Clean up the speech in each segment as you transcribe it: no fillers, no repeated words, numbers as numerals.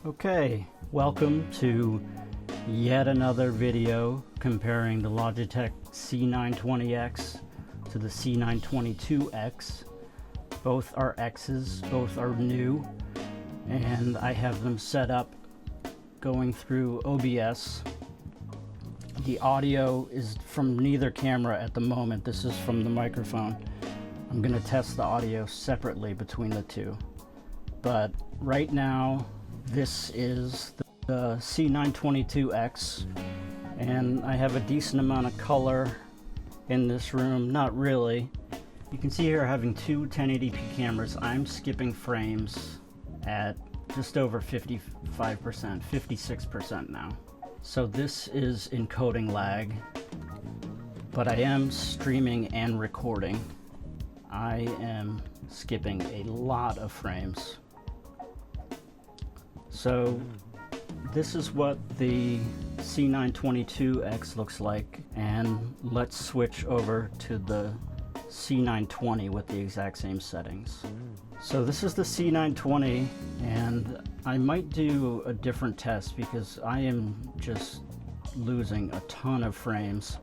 Okay, welcome to yet another video comparing the Logitech C920x to the C922x. Both are X's, both are new, and I have them set up going through OBS. The audio is from neither camera at the moment. This is from the microphone. I'm going to test the audio separately between the two. But right now, this is the C922x, and I have a decent amount of color in this room. Not really. You can see here having two 1080p cameras. I'm skipping frames at just over 55%, 56% now. So this is encoding lag, but I am streaming and recording. I am skipping a lot of frames. So this is what the C922x looks like, and let's switch over to the C920 with the exact same settings. So this is the C920, and I might do a different test because I am just losing a ton of frames.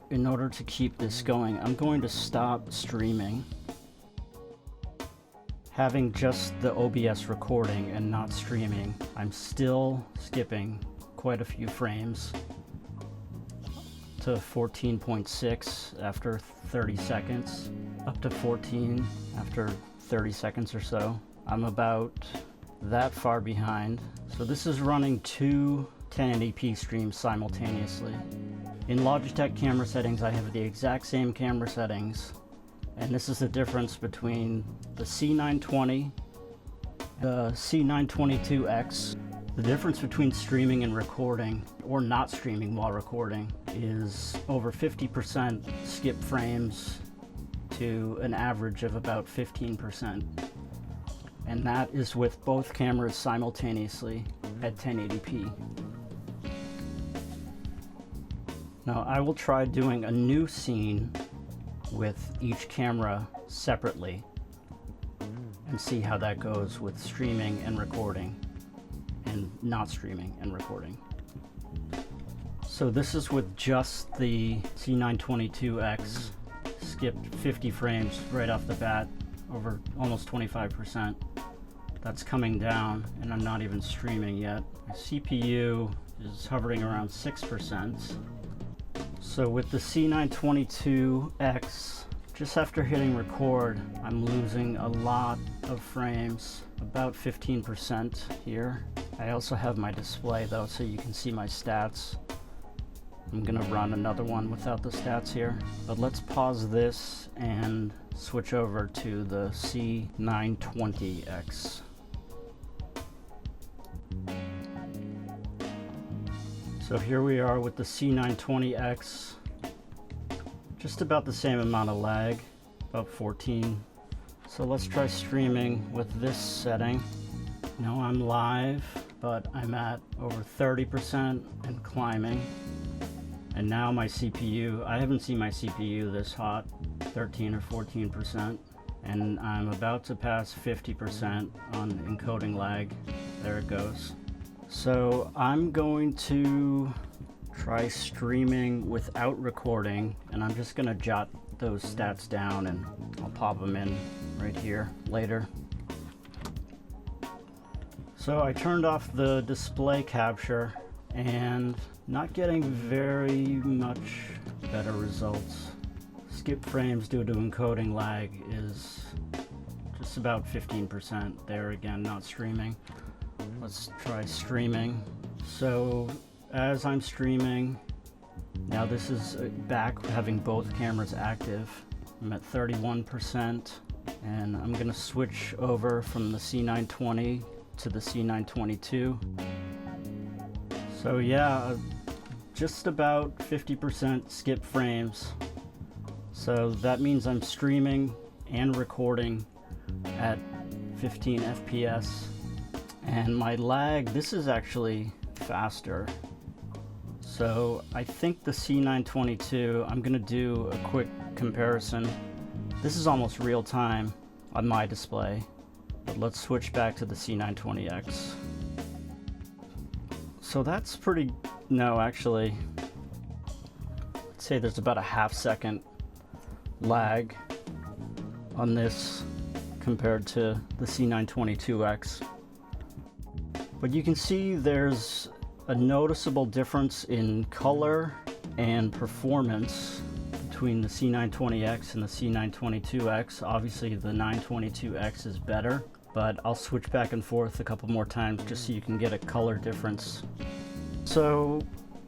In order to keep this going, I'm going to stop streaming, having just the OBS recording and not streaming. I'm still skipping quite a few frames to 14.6 after 30 seconds, up to 14 after 30 seconds or so. I'm about that far behind. So this is running two 1080p streams simultaneously. In Logitech camera settings, I have the exact same camera settings, and this is the difference between the C920, the C922x. The difference between streaming and recording, or not streaming while recording, is over 50% skip frames to an average of about 15%. And that is with both cameras simultaneously at 1080p. Now I will try doing a new scene with each camera separately and see how that goes with streaming and recording and not streaming and recording. So this is with just the C922x, skipped 50 frames right off the bat, over almost 25%. That's coming down, and I'm not even streaming yet. My CPU is hovering around 6%. So with the C922x, just after hitting record, I'm losing a lot of frames, about 15% here. I also have my display though, so you can see my stats. I'm gonna run another one without the stats here, but let's pause this and switch over to the C920x. So here we are with the C920x, just about the same amount of lag, about 14. So let's try streaming with this setting. Now I'm live, but I'm at over 30% and climbing. And now my CPU, I haven't seen my CPU this hot, 13 or 14. And I'm about to pass 50% on encoding lag. There it goes. So I'm going to try streaming without recording, and I'm just gonna jot those stats down and I'll pop them in right here later. So I turned off the display capture and not getting very much better results. Skip frames due to encoding lag is just about 15% there again, not streaming. Let's try streaming. So as I'm streaming, now this is back having both cameras active. I'm at 31%, and I'm gonna switch over from the C920 to the C922. So yeah, just about 50% skip frames. So that means I'm streaming and recording at 15 FPS. And my lag, this is actually faster. So I think the C922, I'm gonna do a quick comparison. This is almost real time on my display, but let's switch back to the C920x. So that's pretty, no, actually, I'd say there's about a half-second lag on this compared to the C922x. But you can see there's a noticeable difference in color and performance between the C920x and the C922x. Obviously the 922x is better, but I'll switch back and forth a couple more times just so you can get a color difference. So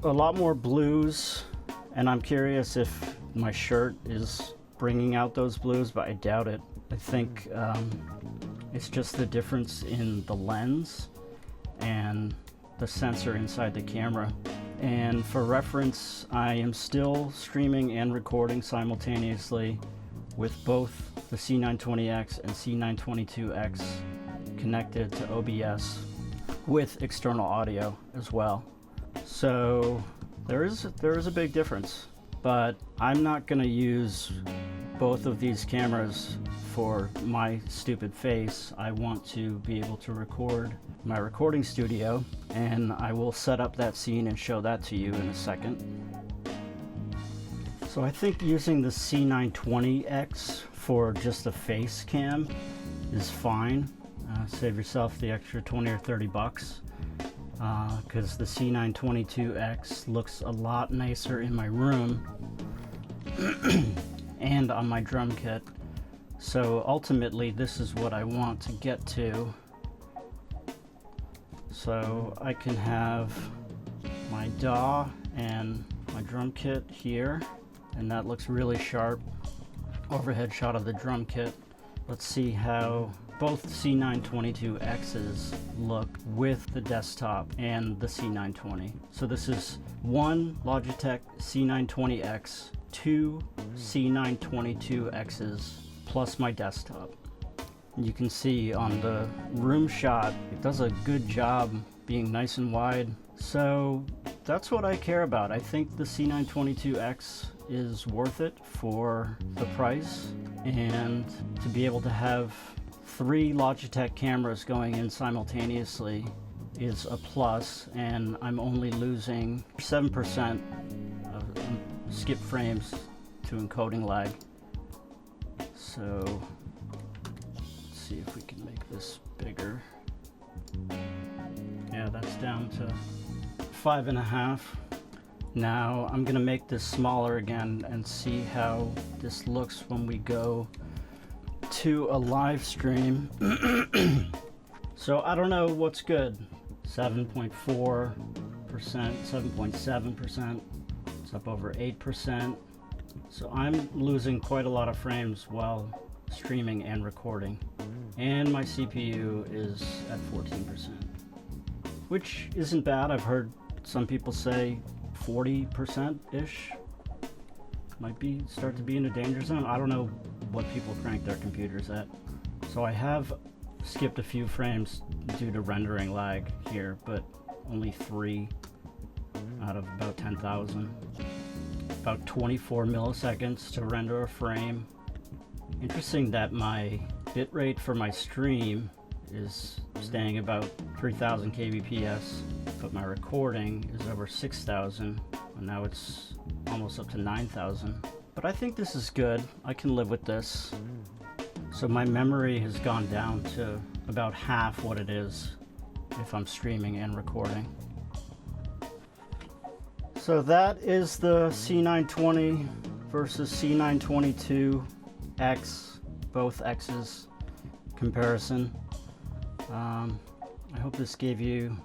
a lot more blues, and I'm curious if my shirt is bringing out those blues, but I doubt it. I think it's just the difference in the lens and the sensor inside the camera. And for reference, I am still streaming and recording simultaneously with both the C920x and C922x connected to OBS with external audio as well. So there is a big difference, but I'm not going to use both of these cameras for my stupid face. I want to be able to record my recording studio, and I will set up that scene and show that to you in a second. So I think using the C920x for just a face cam is fine. Save yourself the extra 20 or 30 bucks because the C922x looks a lot nicer in my room and on my drum kit. So ultimately this is what I want to get to. So I can have my DAW and my drum kit here, and that looks really sharp. Overhead shot of the drum kit. Let's see how both C922Xs look with the desktop and the C920. So this is one Logitech C920X, two C922Xs, plus my desktop. You can see on the room shot, it does a good job being nice and wide. So that's what I care about. I think the C922X is worth it for the price, and to be able to have 3 Logitech cameras going in simultaneously is a plus, and I'm only losing 7% of skip frames to encoding lag. So let's see if we can make this bigger. Yeah, that's down to 5.5. Now I'm gonna make this smaller again and see how this looks when we go to a live stream. So I don't know what's good. 7.4%, 7.7%, it's up over 8%. So I'm losing quite a lot of frames while streaming and recording. And my CPU is at 14%, which isn't bad. I've heard some people say 40%-ish might start to be in a danger zone. I don't know what people crank their computers at. So I have skipped a few frames due to rendering lag here, but only 3 out of about 10,000. About 24 milliseconds to render a frame. Interesting that my bitrate for my stream is staying about 3000 kbps, but my recording is over 6000, and now it's almost up to 9000. But I think this is good. I can live with this. So my memory has gone down to about half what it is if I'm streaming and recording. So that is the C920 versus C922X, both X's comparison. I hope this gave you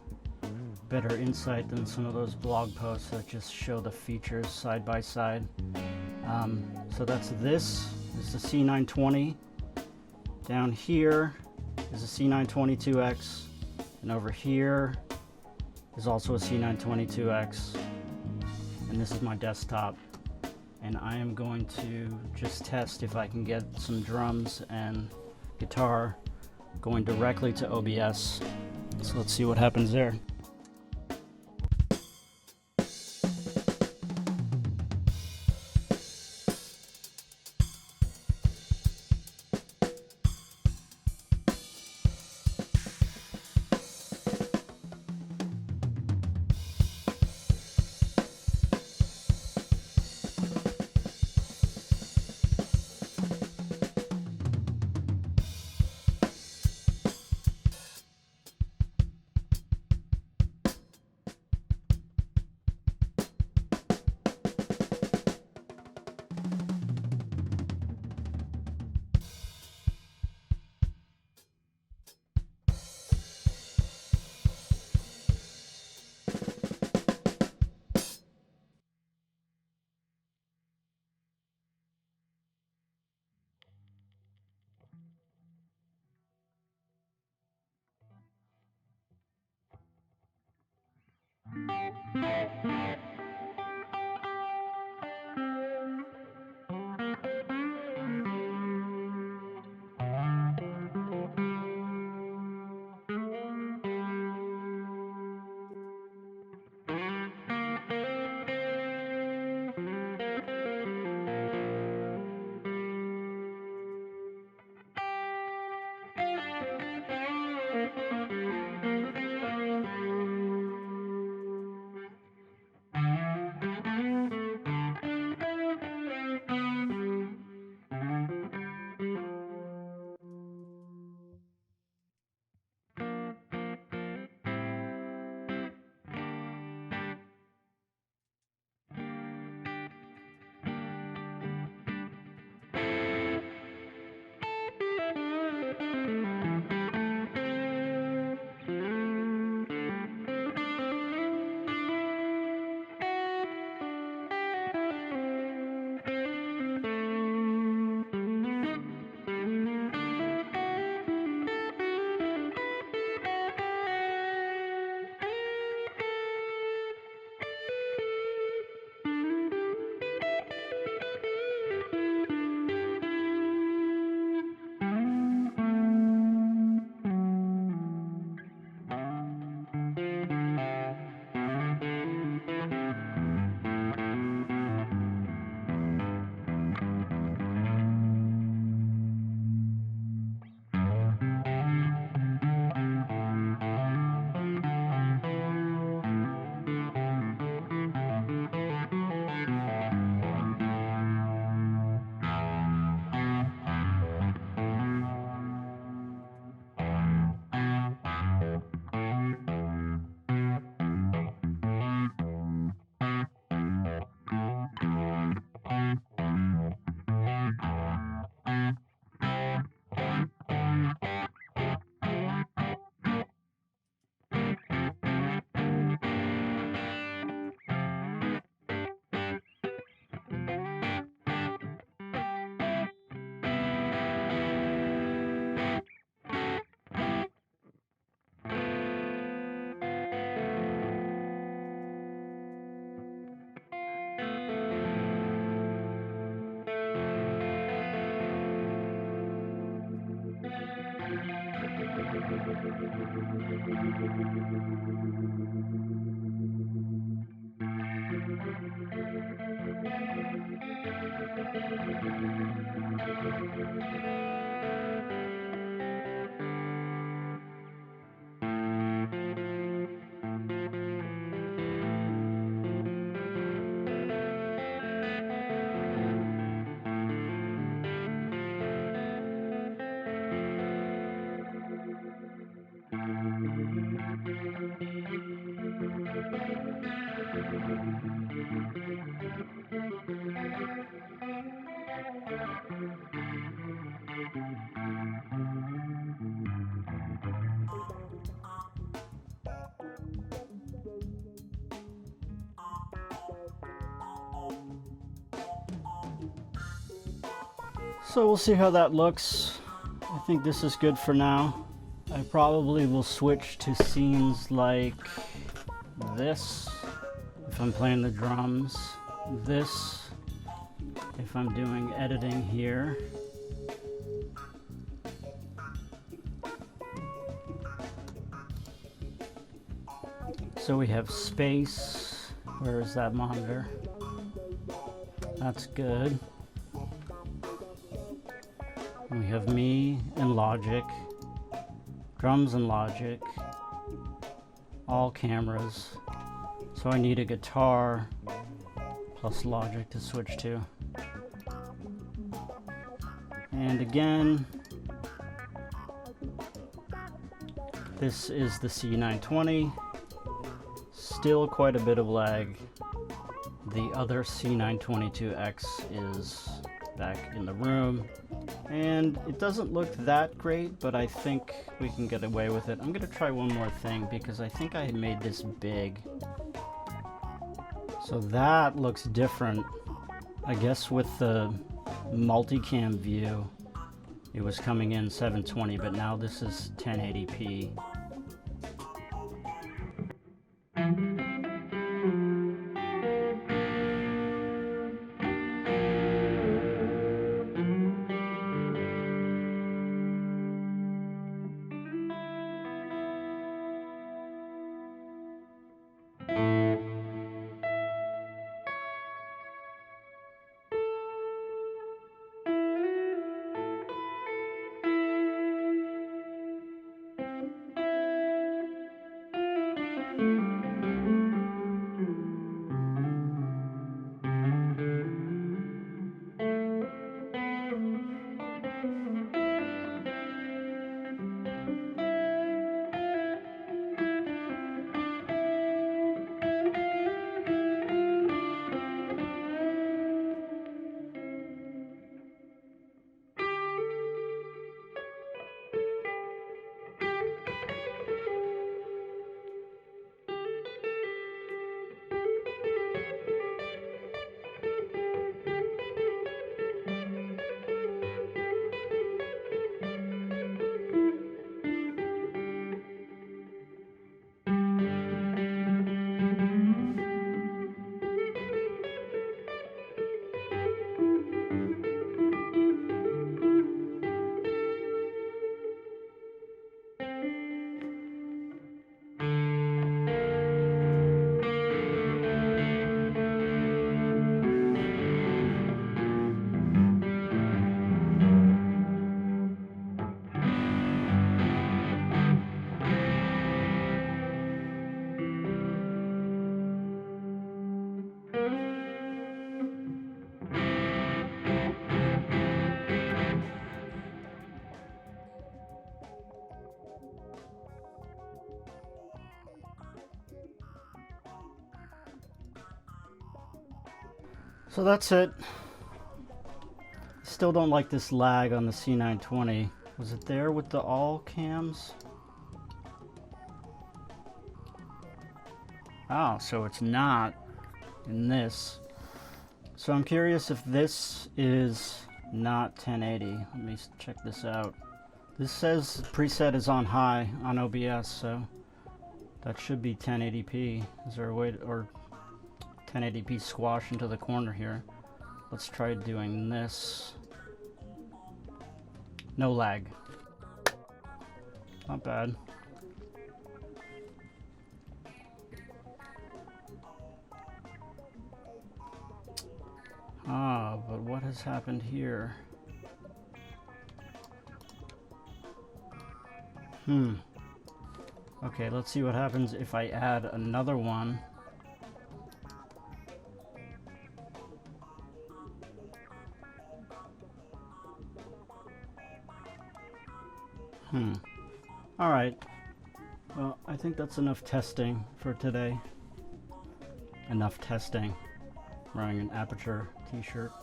better insight than some of those blog posts that just show the features side by side. So this is the C920. Down here is a C922X, and over here is also a C922X, and this is my desktop. And I am going to just test if I can get some drums and guitar going directly to OBS. So let's see what happens there. So we'll see how that looks. I think this is good for now. I probably will switch to scenes like this if I'm playing the drums, this if I'm doing editing here. So we have space. Where is that monitor? That's good. We have me and Logic, drums and Logic, all cameras. So I need a guitar plus Logic to switch to. And again, this is the C920. Still quite a bit of lag. The other C922x is back in the room. And it doesn't look that great, but I think we can get away with it. I'm going to try one more thing because I think I had made this big. So that looks different. I guess with the multicam view, it was coming in 720, but now this is 1080p. So that's it. Still don't like this lag on the C920. Was it there with the all cams? Oh, so it's not in this. So I'm curious if this is not 1080. Let me check this out. This says preset is on high on OBS, so that should be 1080p. Is there a way to, or 1080p squash into the corner here? Let's try doing this. No lag. Not bad. Ah, but what has happened here? Okay, let's see what happens if I add another one. Alright. Well, I think that's enough testing for today. Enough testing. Wearing an Aperture t-shirt.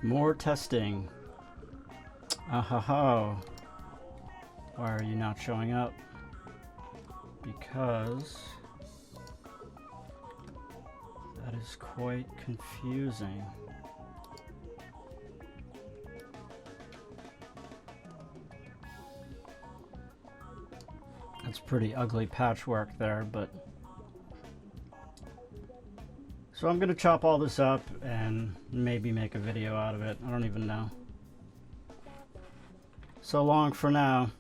More testing. Ahaha. Why are you not showing up? Because that is quite confusing. That's pretty ugly patchwork there, but so I'm gonna chop all this up and maybe make a video out of it. I don't even know. So long for now.